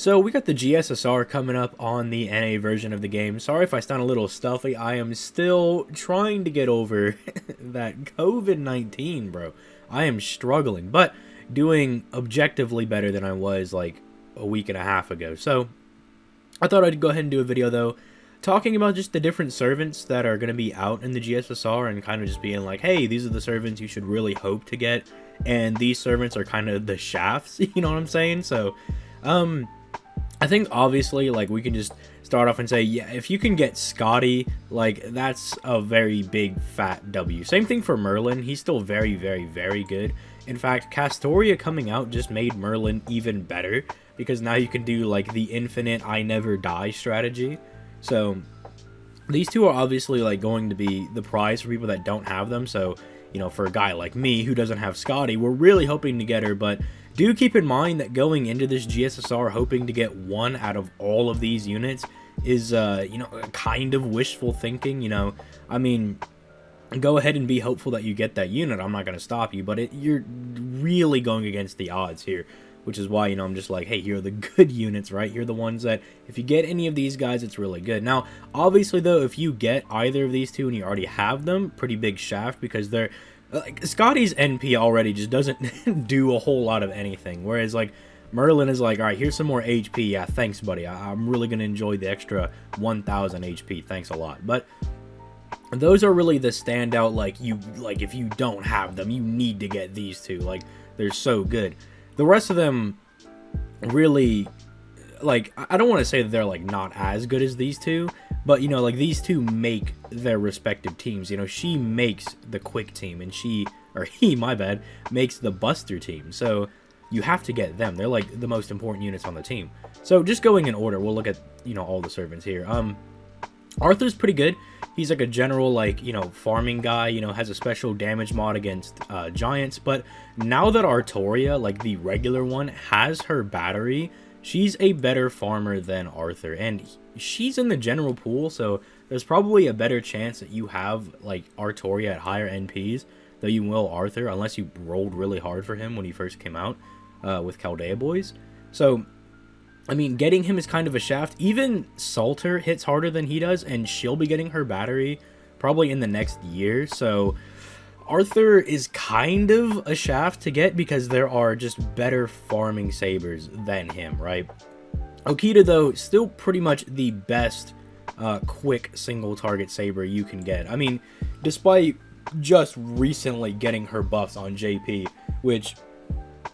So we got the GSSR coming up on the NA version of the game. Sorry if I sound a little stuffy. I am still trying to get over that COVID-19, bro. I am struggling, but doing objectively better than I was like a week and a half ago. So I thought I'd go ahead and do a video though, talking about just the different servants that are going to be out in the GSSR and kind of just being like, hey, these are the servants you should really hope to get. And these servants are kind of the shafts, you know what I'm saying? So, I think obviously like we can just start off and say, yeah, if you can get Scotty, like that's a very big fat W. Same thing for Merlin. He's still very, very, very good. In fact, Castoria coming out just made Merlin even better because now you can do like the infinite I never die strategy. So these two are obviously like going to be the prize for people that don't have them. So, you know, for a guy like me who doesn't have Scotty, we're really hoping to get her, but do keep in mind that going into this GSSR hoping to get one out of all of these units is, you know, kind of wishful thinking, you know. I mean, go ahead and be hopeful that you get that unit. I'm not going to stop you, but you're really going against the odds here, which is why, you know, I'm just like, hey, here are the good units, right? Here are the ones that if you get any of these guys, it's really good. Now, obviously, though, if you get either of these two and you already have them, pretty big shaft because they're like Scotty's NP already just doesn't do a whole lot of anything, whereas like Merlin is like, all right, here's some more HP. Yeah, thanks, buddy. I'm really gonna enjoy the extra 1,000 HP. Thanks a lot. But those are really the standout. Like if you don't have them, you need to get these two. Like they're so good. The rest of them really, like, I don't want to say that they're like not as good as these two. But, you know, like, these two make their respective teams. You know, she makes the quick team, and he, my bad, makes the buster team. So, you have to get them. They're, like, the most important units on the team. So, just going in order, we'll look at, you know, all the servants here. Arthur's pretty good. He's, like, a general, like, you know, farming guy. You know, has a special damage mod against giants. But now that Artoria, like, the regular one, has her battery, she's a better farmer than Arthur, and she's in the general pool, so there's probably a better chance that you have like Artoria at higher NPs than you will Arthur, unless you rolled really hard for him when he first came out with Chaldea Boys. So, I mean, getting him is kind of a shaft. Even Salter hits harder than he does, and she'll be getting her battery probably in the next year, so Arthur is kind of a shaft to get because there are just better farming sabers than him, right? Okida, though, still pretty much the best quick single target saber you can get. I mean, despite just recently getting her buffs on JP, which,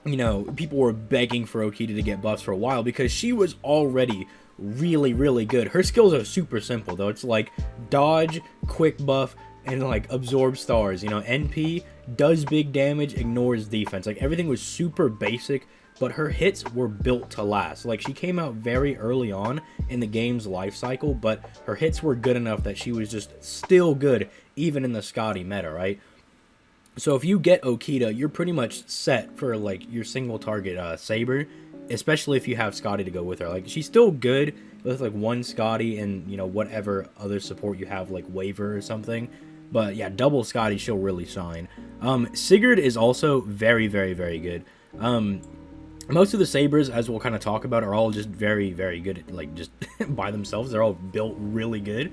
you know, people were begging for Okida to get buffs for a while because she was already really, really good. Her skills are super simple, though. It's like dodge, quick buff, and like absorb stars. You know, NP does big damage, ignores defense. Like everything was super basic, but her hits were built to last. Like she came out very early on in the game's life cycle, but her hits were good enough that she was just still good even in the Scotty meta, right? So if you get Okida, you're pretty much set for like your single target saber, especially if you have Scotty to go with her. Like she's still good with like one Scotty and, you know, whatever other support you have, like Waver or something. But yeah, double Scotty, she'll really shine. Sigurd is also very, very, very good. Most of the sabers, as we'll kind of talk about, are all just very, very good at, like, just by themselves. They're all built really good.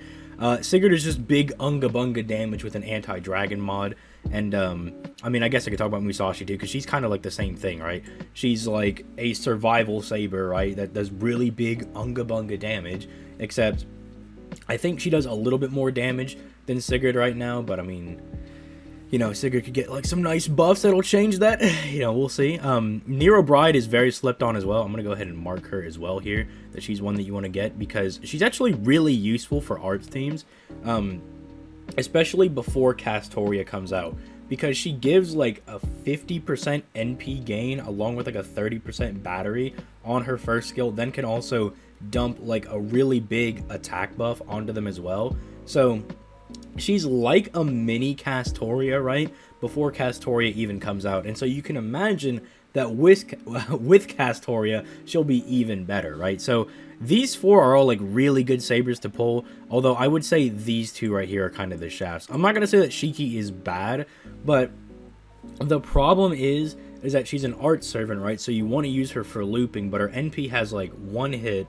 Sigurd is just big unga bunga damage with an anti-dragon mod. And, I mean, I guess I could talk about Musashi too, because she's kind of like the same thing, right? She's like a survival saber, right? That does really big unga bunga damage. Except, I think she does a little bit more damage than Sigurd right now. But, I mean, you know, Sigurd could get like some nice buffs that'll change that. You know, we'll see. Nero Bride is very slept on as well. I'm going to go ahead and mark her as well here, that she's one that you want to get, because she's actually really useful for arts teams, especially before Castoria comes out, because she gives like a 50% NP gain along with like a 30% battery on her first skill, then can also dump like a really big attack buff onto them as well. So she's like a mini Castoria, right? Before Castoria even comes out. And so you can imagine that with Castoria, she'll be even better, right? So these four are all like really good sabers to pull. Although I would say these two right here are kind of the shafts. I'm not going to say that Shiki is bad, but the problem is is that she's an art servant, right? So you want to use her for looping, but her NP has like 1 hit,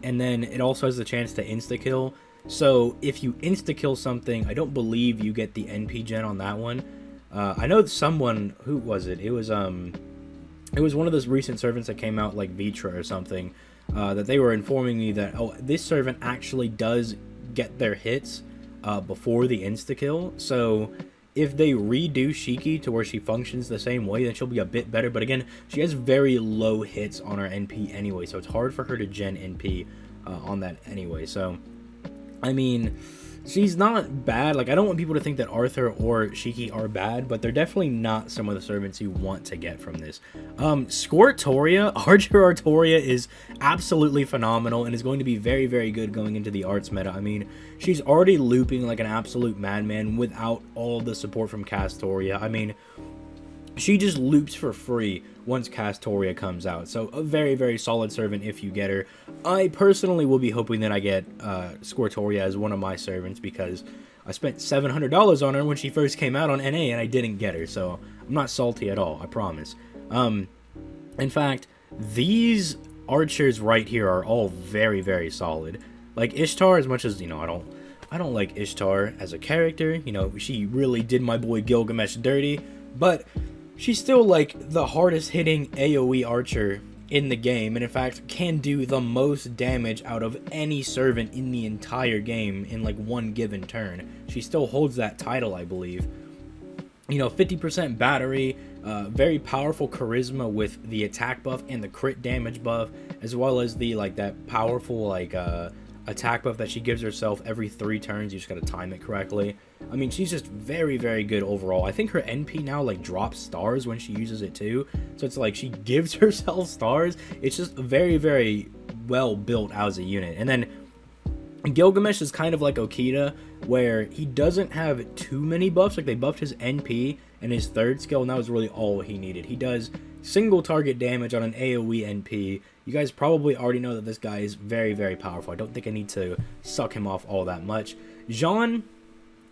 and then it also has the chance to insta-kill. So if you insta-kill something, I don't believe you get the NP gen on that one. I know someone, who was it? It was one of those recent servants that came out, like Vitra or something, that they were informing me that, oh, this servant actually does get their hits before the insta-kill. So if they redo Shiki to where she functions the same way, then she'll be a bit better. But again, she has very low hits on her NP anyway, so it's hard for her to gen NP on that anyway. So, I mean, she's not bad. Like, I don't want people to think that Arthur or Shiki are bad, but they're definitely not some of the servants you want to get from this. Squirtoria, Archer Artoria is absolutely phenomenal and is going to be very, very good going into the arts meta. I mean, she's already looping like an absolute madman without all the support from Castoria. I mean, she just loops for free once Castoria comes out. So a very, very solid servant if you get her. I personally will be hoping that I get Squirtoria as one of my servants, because I spent $700 on her when she first came out on NA and I didn't get her. So I'm not salty at all, I promise. In fact, these archers right here are all very, very solid. Like Ishtar, as much as, you know, I don't like Ishtar as a character. You know, she really did my boy Gilgamesh dirty, but she's still like the hardest hitting AoE archer in the game, and in fact can do the most damage out of any servant in the entire game in like one given turn. She still holds that title, I believe. You know, 50% battery, very powerful charisma with the attack buff and the crit damage buff, as well as the like that powerful like attack buff that she gives herself every 3 turns. You just gotta time it correctly. I mean, she's just very, very good overall. I think her NP now like drops stars when she uses it too, so it's like she gives herself stars. It's just very, very well built as a unit. And then Gilgamesh is kind of like Okida, where he doesn't have too many buffs. Like, they buffed his NP and his 3rd skill, and that was really all he needed. He does single target damage on an AoE NP. You guys probably already know that this guy is very, very powerful. I don't think I need to suck him off all that much. Jean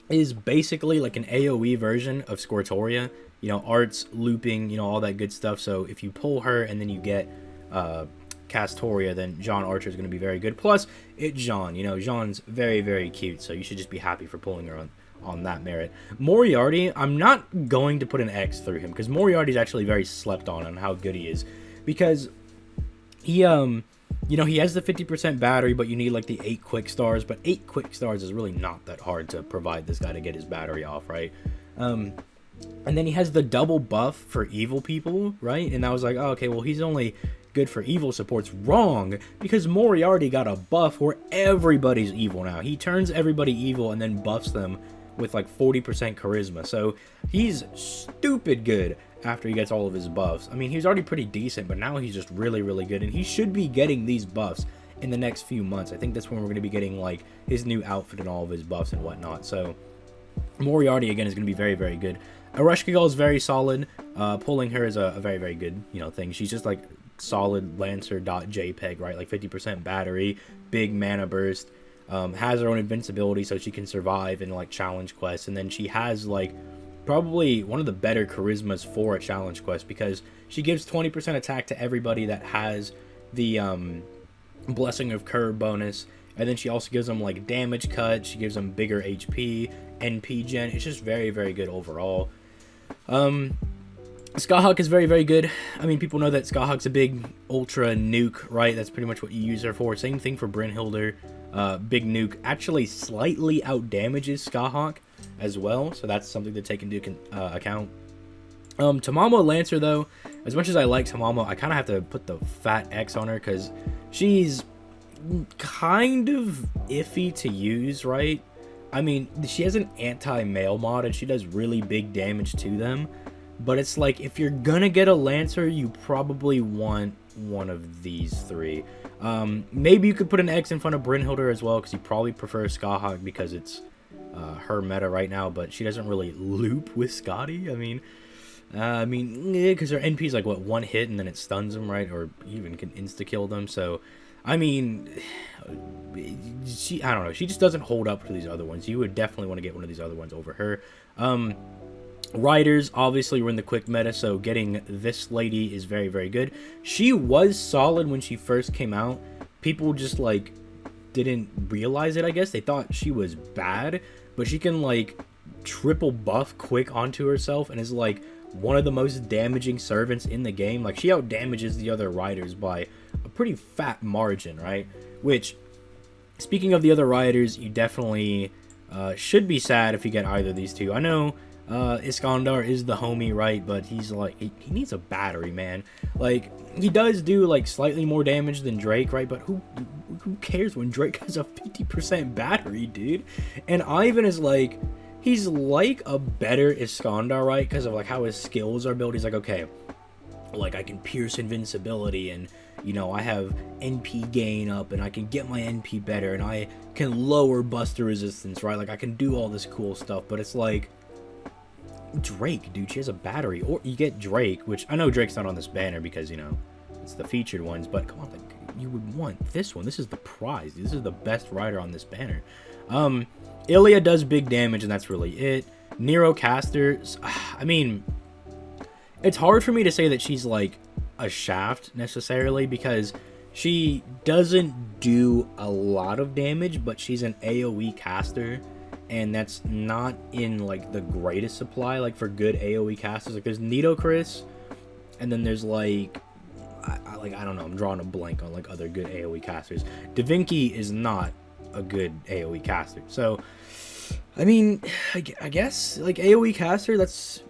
is basically like an AoE version of Squirtoria. You know, arts, looping, you know, all that good stuff. So if you pull her and then you get Castoria, then Jean Archer is going to be very good. Plus, it's Jean. You know, Jean's very, very cute, so you should just be happy for pulling her on that merit. Moriarty, I'm not going to put an X through him, because Moriarty is actually very slept on how good he is. Because he, you know, he has the 50% battery, but you need like the 8 quick stars. But 8 quick stars is really not that hard to provide this guy to get his battery off, right? And then he has the double buff for evil people, right? And I was like, oh, okay, well, he's only good for evil supports. Wrong, because Moriarty got a buff where everybody's evil now. He turns everybody evil and then buffs them with like 40% charisma. So he's stupid good after he gets all of his buffs. I mean, he's already pretty decent, but now he's just really, really good, and he should be getting these buffs in the next few months. I think that's when we're going to be getting like his new outfit and all of his buffs and whatnot. So Moriarty again is going to be very, very good. Ereshkigal is very solid. Pulling her is a very, very good, you know, thing. She's just like solid Lancer.jpg, right? Like 50% battery, big mana burst, has her own invincibility, so she can survive in like challenge quests. And then she has like probably one of the better charismas for a challenge quest, because she gives 20% attack to everybody that has the Blessing of Curb bonus, and then she also gives them like damage cut. She gives them bigger HP, NP gen. It's just very, very good overall. Skyhawk is very, very good. I mean, people know that Skyhawk's a big ultra nuke, right? That's pretty much what you use her for. Same thing for Brynhilder. Big nuke actually slightly outdamages Skyhawk as well, so that's something to take into account. Tamamo Lancer, though, as much as I like Tamamo, I kind of have to put the fat X on her, because she's kind of iffy to use, right? I mean, she has an anti-mail mod, and she does really big damage to them. But it's like, if you're gonna get a Lancer, you probably want one of these 3. Maybe you could put an X in front of Brynhilder as well, because you probably prefer Skyhawk because it's her meta right now, but she doesn't really loop with Scotty. I mean, because her NP is like, what, 1 hit and then it stuns them, right? Or even can insta-kill them, so... I mean, I don't know. She just doesn't hold up to these other ones. You would definitely want to get one of these other ones over her. Riders, obviously, we're in the quick meta, so getting this lady is very, very good. She was solid when she first came out. People just, like, didn't realize it, I guess. They thought she was bad, but she can, like, triple buff quick onto herself and is, like, one of the most damaging servants in the game. Like, she out damages the other riders by a pretty fat margin, right? Which, speaking of the other riders, you definitely should be sad if you get either of these two. I know Iskandar is the homie, right? But he's like, he needs a battery, man. Like, he does do like slightly more damage than Drake, right? But who cares when Drake has a 50% battery, dude? And Ivan is like, he's like a better Iskandar, right? Because of like how his skills are built. He's like, okay, like I can pierce invincibility, and you know, I have NP gain up, and I can get my NP better, and I can lower buster resistance, right? Like I can do all this cool stuff. But it's like, Drake, dude, she has a battery. Or you get Drake, which I know Drake's not on this banner because, you know, it's the featured ones, but come on, like, you would want this one. This is the prize. This is the best rider on this banner. Ilya does big damage, and that's really it. Nero caster, I mean, it's hard for me to say that she's like a shaft necessarily, because she doesn't do a lot of damage, but she's an AoE caster, and that's not in like the greatest supply, like for good AoE casters. Like there's Nitocris, and then there's like I don't know, I'm drawing a blank on like other good AoE casters. Davinki is not a good AoE caster. So I mean, I guess like AoE caster, that's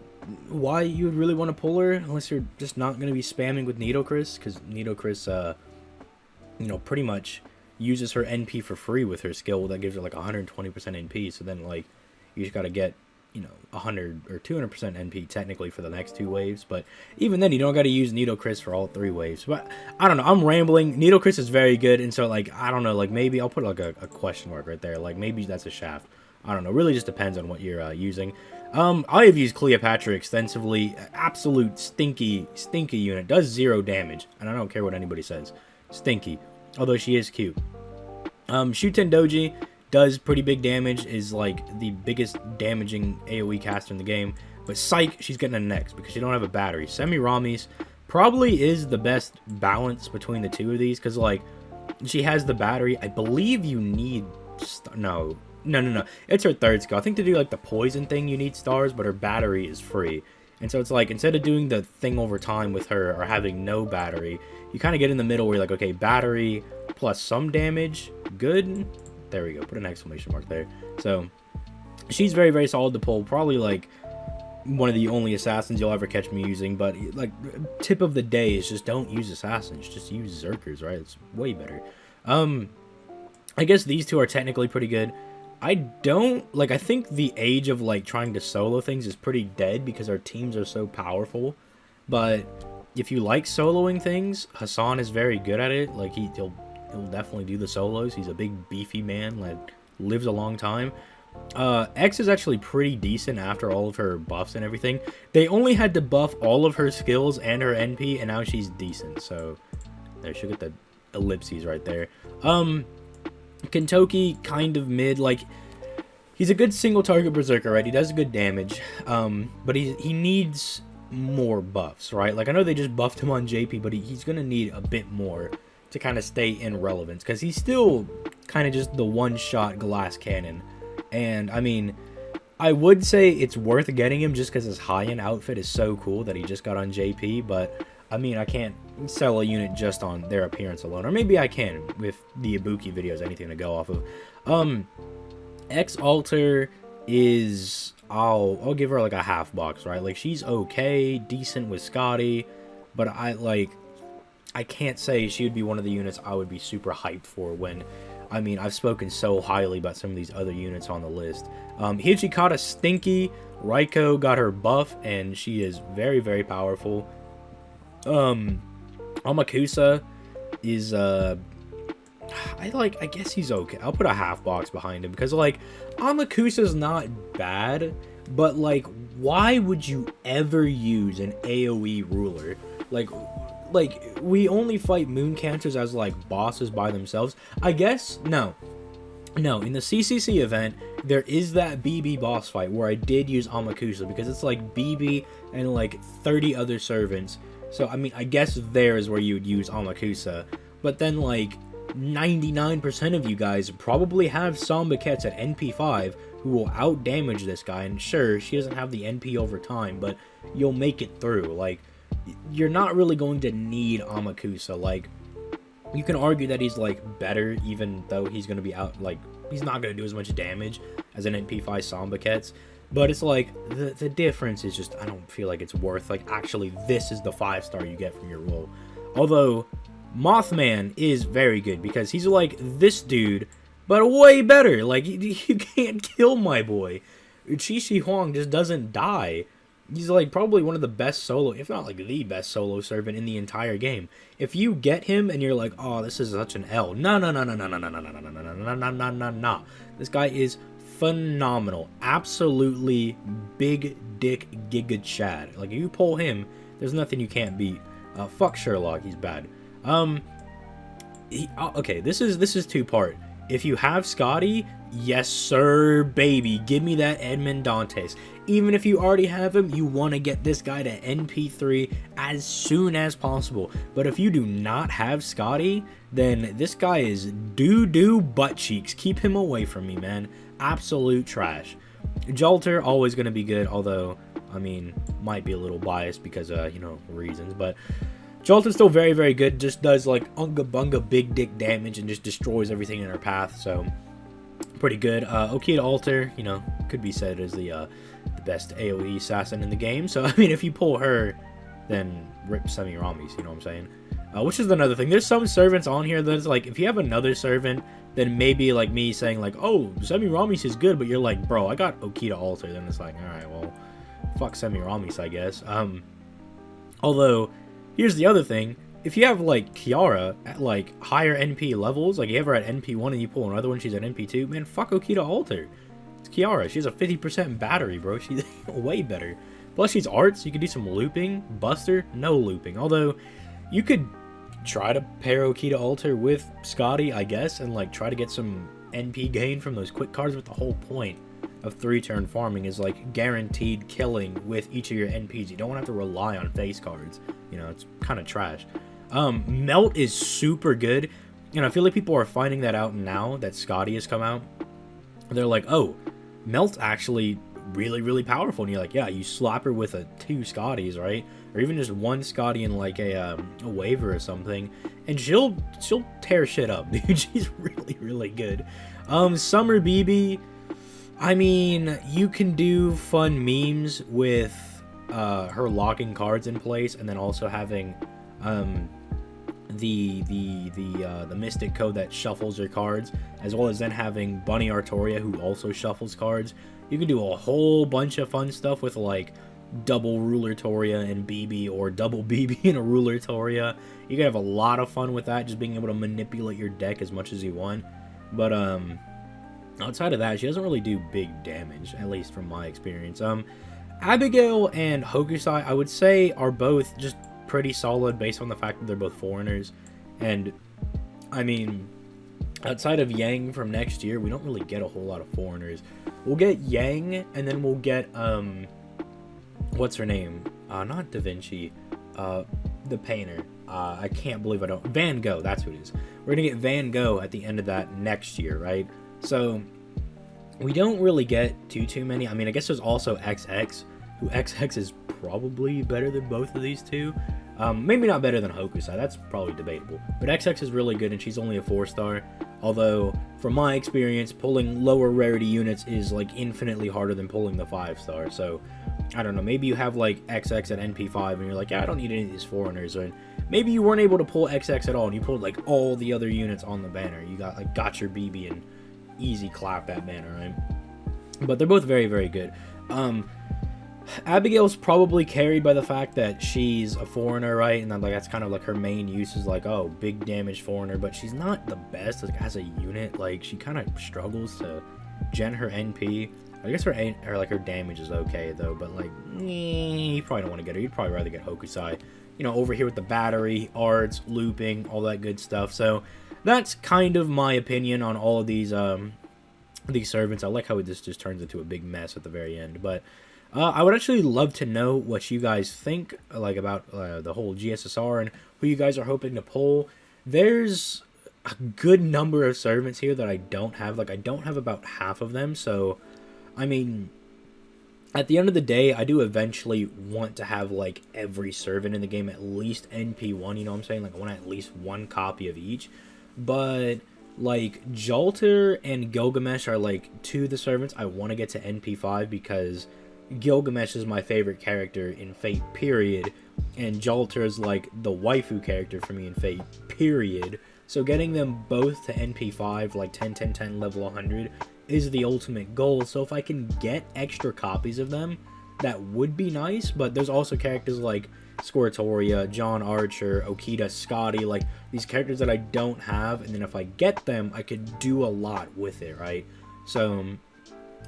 why you would really want to pull her, unless you're just not going to be spamming with Nitocris, because Nitocris you know, pretty much uses her NP for free with her skill that gives her like 120% NP. So then like you just got to get, you know, 100 or 200% NP technically for the next 2 waves. But even then, you don't got to use Nitocris for all 3 waves. But I don't know, I'm rambling. Nitocris is very good, and so like I don't know, like maybe I'll put like a question mark right there. Like maybe that's a shaft. I don't know. Really just depends on what you're using. I have used Cleopatra extensively. Absolute stinky unit. Does 0 damage, and I don't care what anybody says. Stinky. Although she is cute. Shuten Doji does pretty big damage, is like the biggest damaging AoE caster in the game. But Psych, she's getting a next because she don't have a battery. Semiramis probably is the best balance between the two of these, because like she has the battery. I believe you need no. It's her 3rd skill. I think to do like the poison thing you need stars, but her battery is free. And so it's like, instead of doing the thing over time with her or having no battery, you kind of get in the middle where you're like, okay, battery plus some damage, good. There we go, put an exclamation mark there. So she's very, very solid to pull. Probably like one of the only assassins you'll ever catch me using. But like, tip of the day is just don't use assassins, just use Zerkers, right? It's way better. I guess these two are technically pretty good. I think the age of like trying to solo things is pretty dead because our teams are so powerful. But if you like soloing things, Hassan is very good at it. Like he'll definitely do the solos. He's a big beefy man that lives a long time. X is actually pretty decent after all of her buffs and everything. They only had to buff all of her skills and her NP, and now she's decent. So there, she'll get the ellipses right there. Kentoki, kind of mid. Like, he's a good single target berserker, right? He does good damage, but he needs more buffs, right? Like, I know they just buffed him on JP, but he's gonna need a bit more to kind of stay in relevance, because he's still kind of just the one-shot glass cannon. And I mean, I would say it's worth getting him just because his high-end outfit is so cool that he just got on JP, but I mean, I can't sell a unit just on their appearance alone. Or maybe I can with the Ibuki videos, anything to go off of. X Alter is, I'll give her like a half box, right? Like, she's okay, decent with Scotty, but I can't say she would be one of the units I would be super hyped for when, I mean, I've spoken so highly about some of these other units on the list. Hichikata stinky. Raiko got her buff, and she is very, very powerful. Amakusa is I guess he's okay. I'll put a half box behind him because like Amakusa's not bad, but like why would you ever use an AoE ruler? Like we only fight moon cancers as like bosses by themselves. I guess no. In the CCC event, there is that BB boss fight where I did use Amakusa, because it's like BB and like 30 other servants. So I mean, I guess there is where you would use Amakusa, but then like 99% of you guys probably have Sambakets at NP5 who will out damage this guy, and sure, she doesn't have the NP over time, but you'll make it through. Like, you're not really going to need Amakusa. Like, you can argue that he's like better, even though he's going to be out, like, he's not going to do as much damage as an NP5 Sambakets, but it's like, the difference is just, I don't feel like it's worth, like, actually, this is the 5-star you get from your role. Although, Mothman is very good, because he's like this dude, but way better. Like, you can't kill my boy. Uchihihong just doesn't die. He's like probably one of the best solo, if not like the best solo servant in the entire game. If you get him and you're like, oh, this is such an L. No. This guy is phenomenal. Absolutely big dick Giga Chad. Like, if you pull him, there's nothing you can't beat. Fuck Sherlock, he's bad. Okay, this is two-part. If you have Scotty, yes sir, baby, give me that Edmond Dantes. Even if you already have him, you want to get this guy to NP3 as soon as possible. But if you do not have Scotty, then this guy is doo-doo butt cheeks. Keep him away from me, man. Absolute trash. Jolter, always going to be good, although, I mean, might be a little biased because, you know, reasons, but Jolter's still very, very good. Just does, like, unga-bunga big dick damage and just destroys everything in her path, so pretty good. Okida Alter, you know, could be said as the best AoE assassin in the game, so, I mean, if you pull her, then rip Semiramis, you know what I'm saying? Which is another thing. There's some servants on here that's, like, if you have another servant, then maybe, like, me saying, like, oh, Semiramis is good, but you're like, bro, I got Okida Alter, then it's like, alright, well, fuck Semiramis, I guess. Although, here's the other thing. If you have, like, Chiara at, like, higher NP levels, like, you have her at NP1 and you pull another one, she's at NP2, man, fuck Okida Alter. It's Chiara. She has a 50% battery, bro. She's way better. Plus, she's arts. You could do some looping. Buster, no looping. Although, you could try to pair Okida Alter with Scotty, I guess, and, like, try to get some NP gain from those quick cards, but the whole point of 3-turn farming is, like, guaranteed killing with each of your NPs. You don't want to have to rely on face cards. You know, it's kind of trash. Melt is super good, and I feel like people are finding that out now that Scotty has come out. They're like, oh, Melt's actually really, really powerful. And you're like, yeah, you slap her with 2 Scotties, right? Or even just 1 Scotty and like a waiver or something, and she'll tear shit up, dude. She's really, really good. Summer BB, I mean, you can do fun memes with her locking cards in place, and then also having the Mystic Code that shuffles your cards, as well as then having Bunny Artoria, who also shuffles cards. You can do a whole bunch of fun stuff with, like, double Ruler Toria and BB, or double BB and a Ruler Toria. You can have a lot of fun with that, just being able to manipulate your deck as much as you want. But outside of that, she doesn't really do big damage, at least from my experience. Abigail and Hokusai, I would say, are both just pretty solid based on the fact that they're both foreigners. And I mean, outside of Yang from next year, we don't really get a whole lot of foreigners. We'll get Yang, and then we'll get what's her name, not Davinki, the painter, I can't believe I don't, Van Gogh, that's who it is. We're gonna get Van Gogh at the end of that next year, right? So we don't really get too many. I mean, I guess there's also XX, who XX is probably better than both of these two. Maybe not better than Hokusai, that's probably debatable. But XX is really good, and she's only a 4-star. Although, from my experience, pulling lower rarity units is, like, infinitely harder than pulling the 5-star. So, I don't know, maybe you have, like, XX at NP5, and you're like, yeah, I don't need any of these foreigners. Or maybe you weren't able to pull XX at all, and you pulled, like, all the other units on the banner. You got, like, got your BB and easy clap that banner, right? But they're both very, very good. Abigail's probably carried by the fact that she's a foreigner, right? And then, like, that's kind of like her main use is like, oh, big damage foreigner, but she's not the best, like, as a unit. Like, she kind of struggles to gen her NP. I guess her damage is okay though, but like, you probably don't want to get her. You'd probably rather get Hokusai, you know, over here with the battery, arts, looping, all that good stuff. So that's kind of my opinion on all of these these servants. I like how this just turns into a big mess at the very end. But I would actually love to know what you guys think, like, about the whole GSSR and who you guys are hoping to pull. There's a good number of servants here that I don't have. Like, I don't have about half of them. So, I mean, at the end of the day, I do eventually want to have, like, every servant in the game at least NP1, you know what I'm saying? Like, I want at least one copy of each. But, like, Jalter and Gilgamesh are, like, two of the servants I want to get to NP5 because Gilgamesh is my favorite character in Fate, period. And Jalter is, like, the waifu character for me in Fate, period. So getting them both to NP5, like 10, 10, 10, level 100, is the ultimate goal. So if I can get extra copies of them, that would be nice. But there's also characters like Artoria, John Archer, Okida, Scotty, like these characters that I don't have, and then if I get them, I could do a lot with it, right? So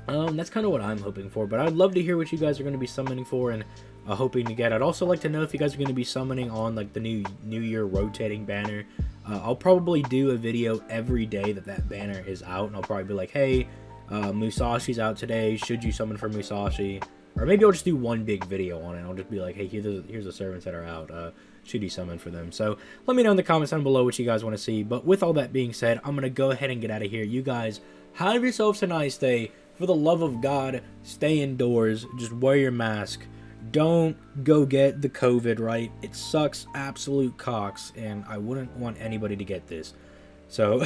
that's kind of what I'm hoping for. But I'd love to hear what you guys are going to be summoning for and hoping to get. I'd also like to know if you guys are going to be summoning on like the new Year rotating banner. I'll probably do a video every day that banner is out, and I'll probably be like, hey, Musashi's out today, should you summon for Musashi? Or maybe I'll just do one big video on it. I'll just be like, hey, here's the servants that are out, should you summon for them? So let me know in the comments down below what you guys want to see. But with all that being said, I'm going to go ahead and get out of here. You guys, have yourselves a nice day. For the love of God, stay indoors, just wear your mask. Don't go get the COVID, right? It sucks absolute cocks, and I wouldn't want anybody to get this. So,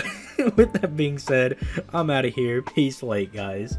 with that being said, I'm out of here. Peace late, guys.